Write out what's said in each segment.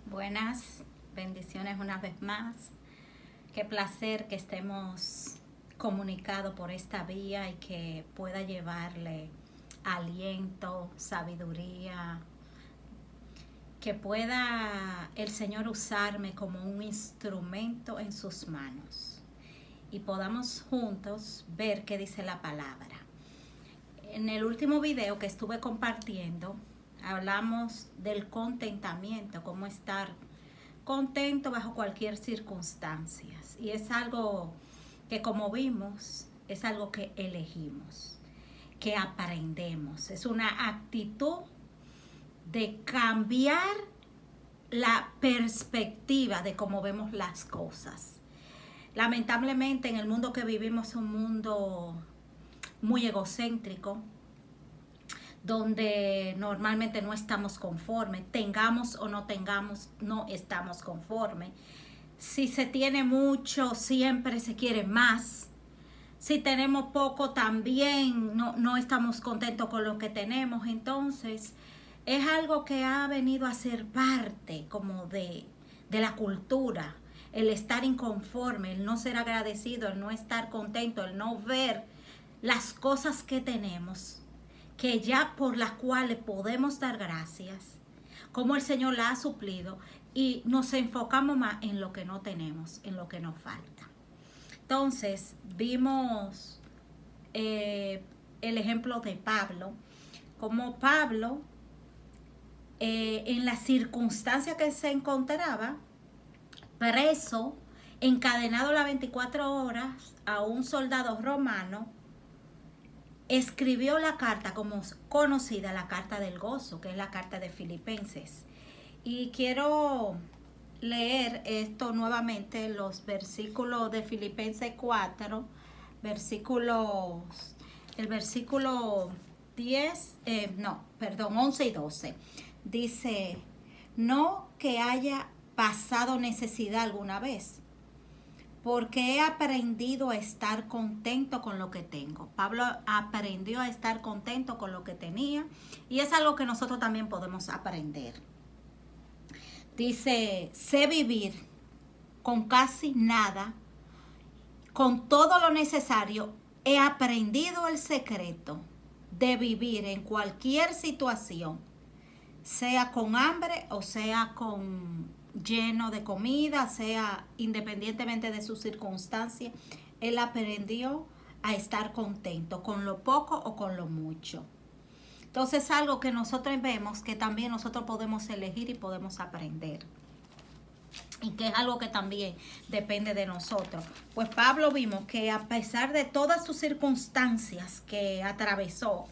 Buenas, bendiciones una vez más. Qué placer que estemos comunicados por esta vía y que pueda llevarle aliento, sabiduría, que pueda el Señor usarme como un instrumento en sus manos y podamos juntos ver qué dice la palabra. En el último video que estuve compartiendo, hablamos del contentamiento, cómo estar contento bajo cualquier circunstancia. Y es algo que, como vimos, es algo que elegimos, que aprendemos. Es una actitud de cambiar la perspectiva de cómo vemos las cosas. Lamentablemente, en el mundo que vivimos es un mundo muy egocéntrico, donde normalmente no estamos conformes, tengamos o no tengamos, no estamos conformes. Si se tiene mucho, siempre se quiere más. Si tenemos poco, también no estamos contentos con lo que tenemos. Entonces, es algo que ha venido a ser parte como de la cultura, el estar inconforme, el no ser agradecido, el no estar contento, el no ver las cosas que tenemos, que ya por las cuales podemos dar gracias, como el Señor la ha suplido, y nos enfocamos más en lo que no tenemos, en lo que nos falta. Entonces, vimos el ejemplo de Pablo, como Pablo, en la circunstancia que se encontraba, preso, encadenado las 24 horas a un soldado romano, escribió la carta como conocida, la carta del gozo, que es la carta de Filipenses. Y quiero leer esto nuevamente, los versículos de Filipenses 4, el versículo 11 y 12. Dice, no que haya pasado necesidad alguna vez, porque he aprendido a estar contento con lo que tengo. Pablo aprendió a estar contento con lo que tenía y es algo que nosotros también podemos aprender. Dice, sé vivir con casi nada, con todo lo necesario. He aprendido el secreto de vivir en cualquier situación, sea con hambre o sea con lleno de comida, sea independientemente de sus circunstancias. Él aprendió a estar contento con lo poco o con lo mucho. Entonces, algo que nosotros vemos que también nosotros podemos elegir y podemos aprender, y que es algo que también depende de nosotros. Pues Pablo vimos que a pesar de todas sus circunstancias que atravesó,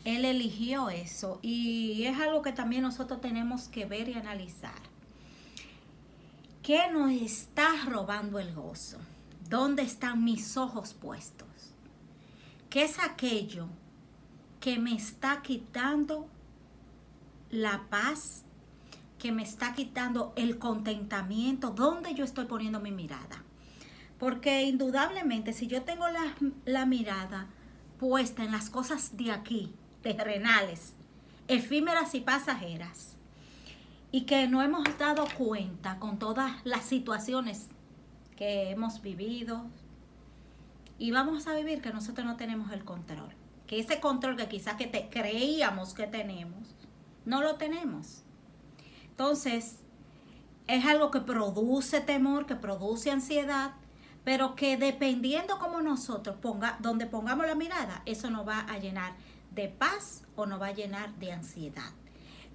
él eligió eso, y es algo que también nosotros tenemos que ver y analizar. ¿Qué nos está robando el gozo? ¿Dónde están mis ojos puestos? ¿Qué es aquello que me está quitando la paz? ¿Que me está quitando el contentamiento? ¿Dónde yo estoy poniendo mi mirada? Porque indudablemente si yo tengo la mirada puesta en las cosas de aquí, terrenales, efímeras y pasajeras, y que no hemos dado cuenta con todas las situaciones que hemos vivido y vamos a vivir, que nosotros no tenemos el control, que ese control que quizás que creíamos que tenemos, no lo tenemos. Entonces, es algo que produce temor, que produce ansiedad, pero que dependiendo como nosotros donde pongamos la mirada, eso nos va a llenar de paz o nos va a llenar de ansiedad.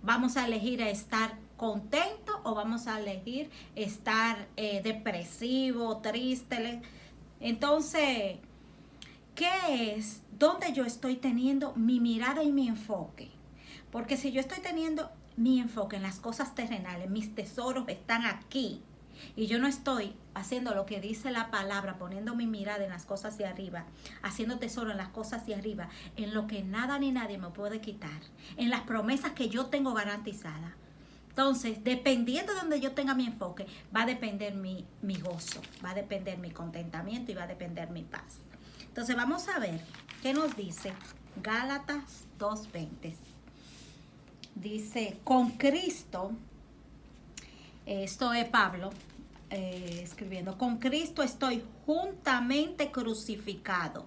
Vamos a elegir estar contento o vamos a elegir estar depresivo, triste. Entonces, ¿qué es? ¿Dónde yo estoy teniendo mi mirada y mi enfoque? Porque si yo estoy teniendo mi enfoque en las cosas terrenales, mis tesoros están aquí, y yo no estoy haciendo lo que dice la palabra, poniendo mi mirada en las cosas de arriba, haciendo tesoro en las cosas de arriba, en lo que nada ni nadie me puede quitar, en las promesas que yo tengo garantizadas. Entonces, dependiendo de donde yo tenga mi enfoque, va a depender mi gozo, va a depender mi contentamiento y va a depender mi paz. Entonces, vamos a ver qué nos dice Gálatas 2:20. Dice, con Cristo Esto es Pablo escribiendo: con Cristo estoy juntamente crucificado,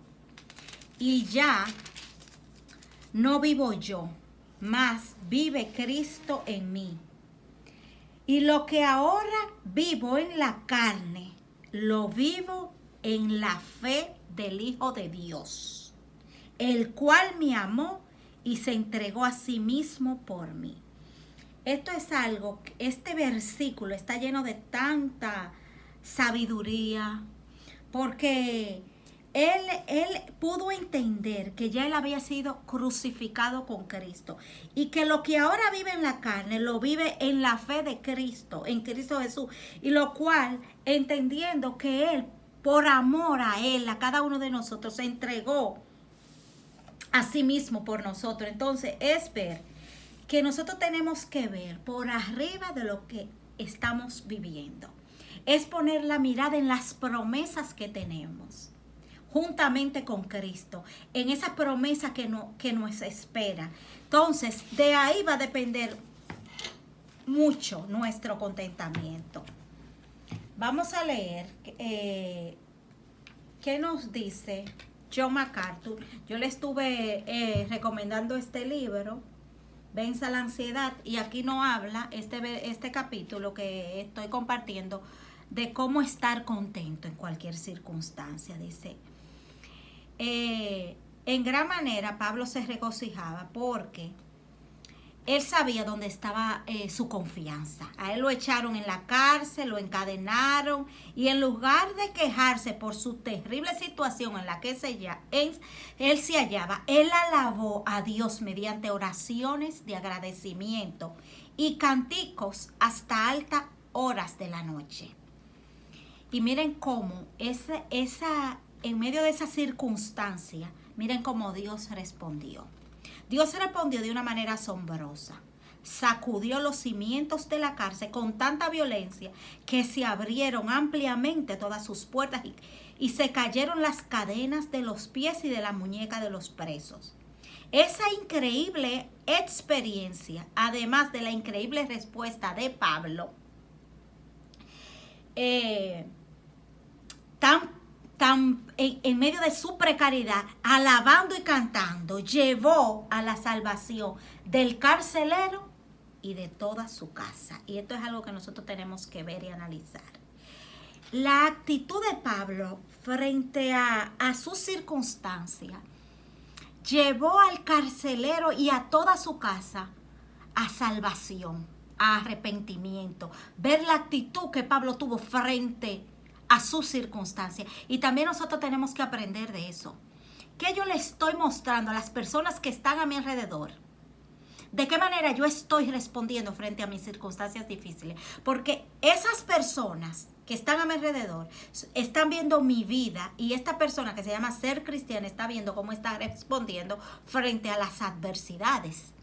y ya no vivo yo, mas vive Cristo en mí. Y lo que ahora vivo en la carne, lo vivo en la fe del Hijo de Dios, el cual me amó y se entregó a sí mismo por mí. Esto es algo, este versículo está lleno de tanta sabiduría, porque él pudo entender que ya él había sido crucificado con Cristo y que lo que ahora vive en la carne lo vive en la fe de Cristo, en Cristo Jesús, y lo cual, entendiendo que él, por amor a él, a cada uno de nosotros, se entregó a sí mismo por nosotros. Entonces es ver que nosotros tenemos que ver por arriba de lo que estamos viviendo. Es poner la mirada en las promesas que tenemos, juntamente con Cristo, en esa promesa que nos espera. Entonces, de ahí va a depender mucho nuestro contentamiento. Vamos a leer qué nos dice John MacArthur. Yo le estuve recomendando este libro, Venza la ansiedad, y aquí no habla este capítulo que estoy compartiendo de cómo estar contento en cualquier circunstancia. Dice, en gran manera Pablo se regocijaba porque él sabía dónde estaba su confianza. A él lo echaron en la cárcel, lo encadenaron, y en lugar de quejarse por su terrible situación en la que él se hallaba, él alabó a Dios mediante oraciones de agradecimiento y cánticos hasta altas horas de la noche. Y miren cómo en medio de esa circunstancia, miren cómo Dios respondió. Dios respondió de una manera asombrosa. Sacudió los cimientos de la cárcel con tanta violencia que se abrieron ampliamente todas sus puertas y se cayeron las cadenas de los pies y de la muñeca de los presos. Esa increíble experiencia, además de la increíble respuesta de Pablo, en medio de su precariedad, alabando y cantando, llevó a la salvación del carcelero y de toda su casa. Y esto es algo que nosotros tenemos que ver y analizar. La actitud de Pablo frente a su circunstancia llevó al carcelero y a toda su casa a salvación, a arrepentimiento. Ver la actitud que Pablo tuvo frente a sus circunstancias. Y también nosotros tenemos que aprender de eso. ¿Qué yo le estoy mostrando a las personas que están a mi alrededor? ¿De qué manera yo estoy respondiendo frente a mis circunstancias difíciles? Porque esas personas que están a mi alrededor están viendo mi vida, y esta persona que se llama ser cristiana está viendo cómo está respondiendo frente a las adversidades.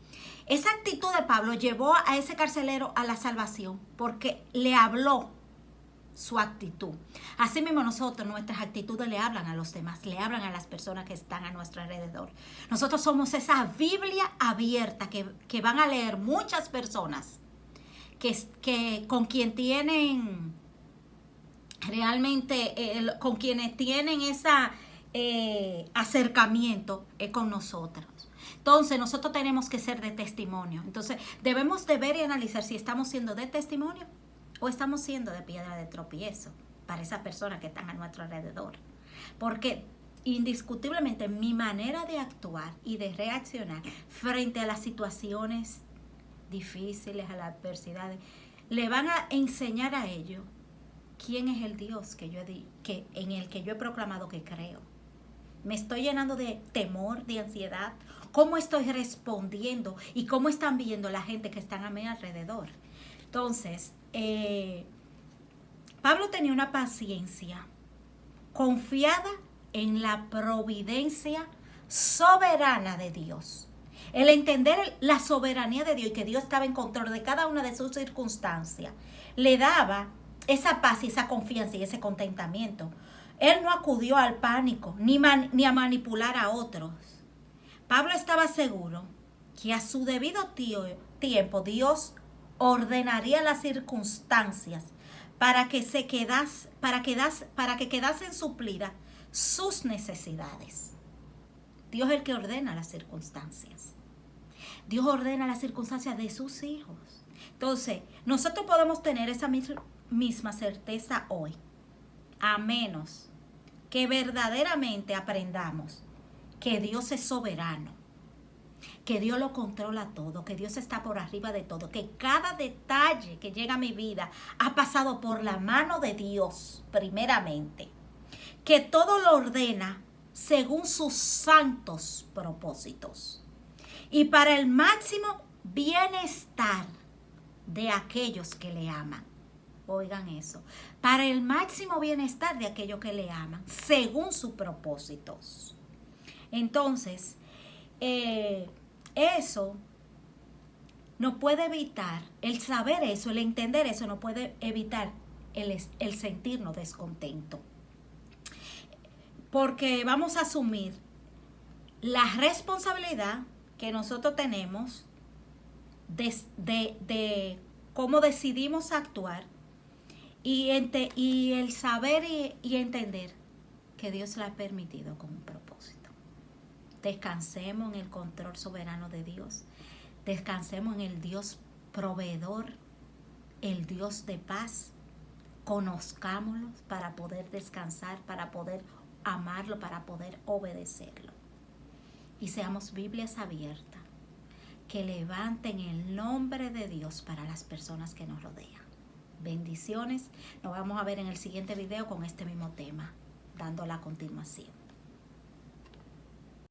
Esa actitud de Pablo llevó a ese carcelero a la salvación porque le habló su actitud. Así mismo nosotros, nuestras actitudes le hablan a los demás, le hablan a las personas que están a nuestro alrededor. Nosotros somos esa Biblia abierta que van a leer muchas personas que con quien tienen realmente, con quienes tienen ese acercamiento con nosotros. Entonces nosotros tenemos que ser de testimonio. Entonces debemos de ver y analizar si estamos siendo de testimonio o estamos siendo de piedra de tropiezo para esas personas que están a nuestro alrededor. Porque indiscutiblemente mi manera de actuar y de reaccionar frente a las situaciones difíciles, a las adversidades, le van a enseñar a ellos quién es el Dios en el que yo he proclamado que creo. Me estoy llenando de temor, de ansiedad. ¿Cómo estoy respondiendo? Y cómo están viendo la gente que están a mi alrededor. Entonces, Pablo tenía una paciencia confiada en la providencia soberana de Dios. El entender la soberanía de Dios y que Dios estaba en control de cada una de sus circunstancias le daba esa paz y esa confianza y ese contentamiento. Él no acudió al pánico ni a manipular a otros. Pablo estaba seguro que a su debido tiempo Dios ordenaría las circunstancias para que quedasen suplidas sus necesidades. Dios es el que ordena las circunstancias. Dios ordena las circunstancias de sus hijos. Entonces, nosotros podemos tener esa misma certeza hoy, a menos que verdaderamente aprendamos que Dios es soberano, que Dios lo controla todo, que Dios está por arriba de todo, que cada detalle que llega a mi vida ha pasado por la mano de Dios primeramente, que todo lo ordena según sus santos propósitos y para el máximo bienestar de aquellos que le aman. Oigan eso, para el máximo bienestar de aquellos que le aman, según sus propósitos. Entonces, eso no puede evitar, el saber eso, el entender eso, no puede evitar el sentirnos descontento. Porque vamos a asumir la responsabilidad que nosotros tenemos de cómo decidimos actuar y el saber y entender que Dios la ha permitido con un propósito. Descansemos en el control soberano de Dios. Descansemos en el Dios proveedor, el Dios de paz. Conozcámoslo para poder descansar, para poder amarlo, para poder obedecerlo. Y seamos Biblias abiertas que levanten el nombre de Dios para las personas que nos rodean. Bendiciones. Nos vamos a ver en el siguiente video con este mismo tema, dando la continuación.